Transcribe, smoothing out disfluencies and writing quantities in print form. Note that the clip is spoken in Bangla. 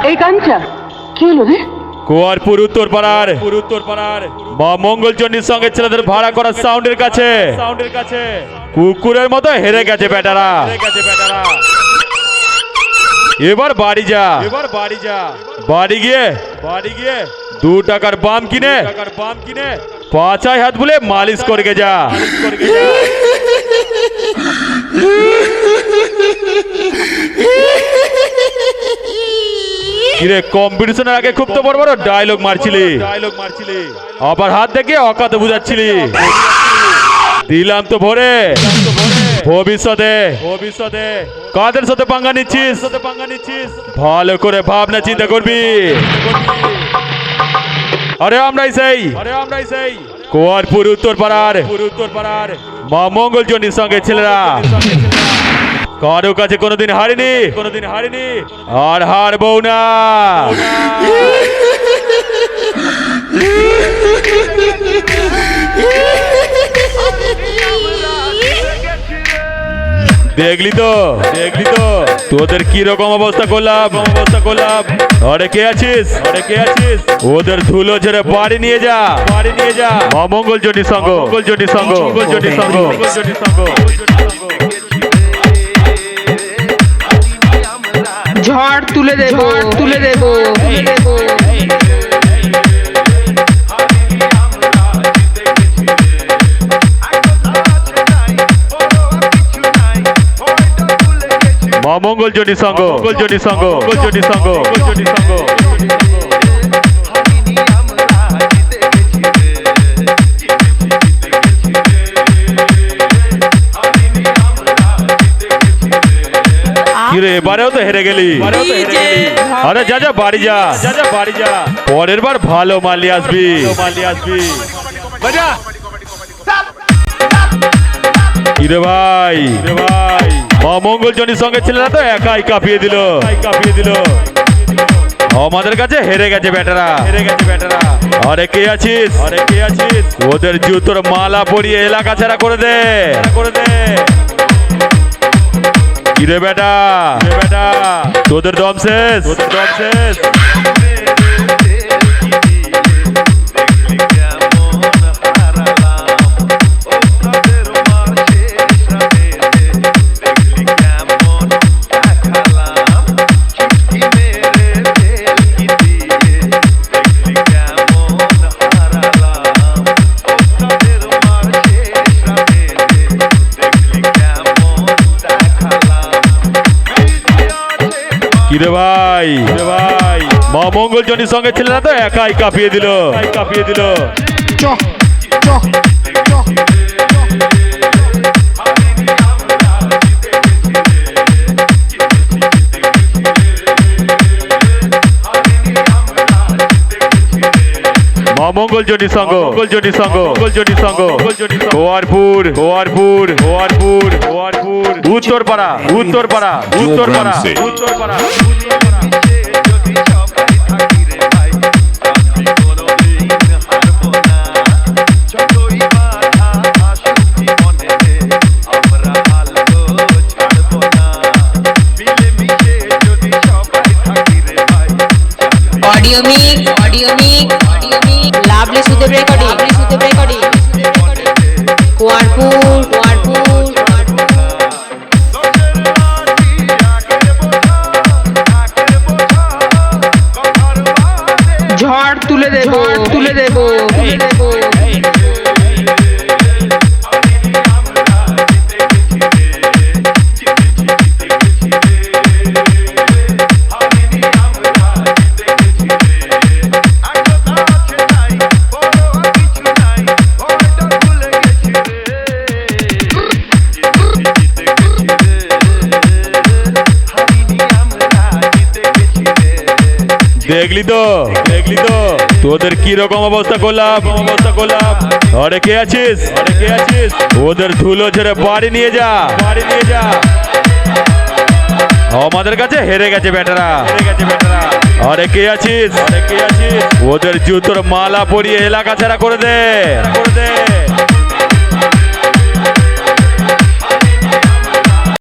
এই কাঞ্চা কি হলো রে? কুয়ারপুর উত্তরপাড়ার মা মঙ্গলচণ্ডীর সঙ্গে ছেলেদের ভাড়া করা সাউন্ডের কাছে কুকুরের মতো হেরে গেছে বেটারা। এবার বাড়ি যা, বাড়ি গিয়ে 2 টাকার বাম কিনে পাছায় হাত বুলে মালিশ করে যা। কিরে কম্পিটিশনের আগে খুব তো বড় বড় ডায়লগ মারছিলি, আবার হাত দেখে অকাতে বুঝাচ্ছিলি। দিলাম তো ভরে, ভবিষ্যতে কাদের সাথে পাঙ্গা নিচ্ছিস ভালো করে ভাবনা চিন্তা করবি। আরে আমরাই সেই কুয়ারপুর উত্তরপাড়ার মা মঙ্গলচণ্ডীর সঙ্গে ছেলেরা কারো কাছে কোনোদিন হারিনি আর হারবো না। দেখলি তো তোদের কি রকম অবস্থা করলাম। আরে কে আছিস ওদের ধুলো ছেড়ে বাড়ি নিয়ে যা মা মঙ্গলচণ্ডীর সঙ্গ। ঝড় তুলে দেবো মা মঙ্গলচণ্ডীর সঙ্গ। কিরে এবারেও তো হেরে গেলি। আরে যা বাড়ি যা, পরের বার ভালো মালি আসবি। কিরে ভাই মা মঙ্গলচণ্ডীর সঙ্গে ছেলেরা তো একাই কাঁপিয়ে দিল। আমাদের কাছে হেরে গেছে বেটারা। আরে কে আছিস ওদের জুতোর মালা পরিয়ে এলাকা ছাড়া করে দে। কিরে বেটা তোদের দম শেষ। কিরে ভাই মা মঙ্গলচণ্ডীর সঙ্গে ছেলেরা তো একাই কাঁপিয়ে দিল। মা মঙ্গলচণ্ডীর সঙ্গ। কুয়ারপুর উত্তরপাড়া। অডিও মিক লাভলি সুদেব রেকর্ডিং কুয়ারপুর ঝড় তুলে দেবো দেখলি তো তোদের কি রকম অবস্থা করলাম। আরে কে আছিস ওদের ধুলো ছেড়ে বাড়ি নিয়ে যা। আমাদের কাছে হেরে গেছে বেটারা। আরে কে আছিস ওদের জুতোর মালা পরিয়ে এলাকা ছাড়া করে দে।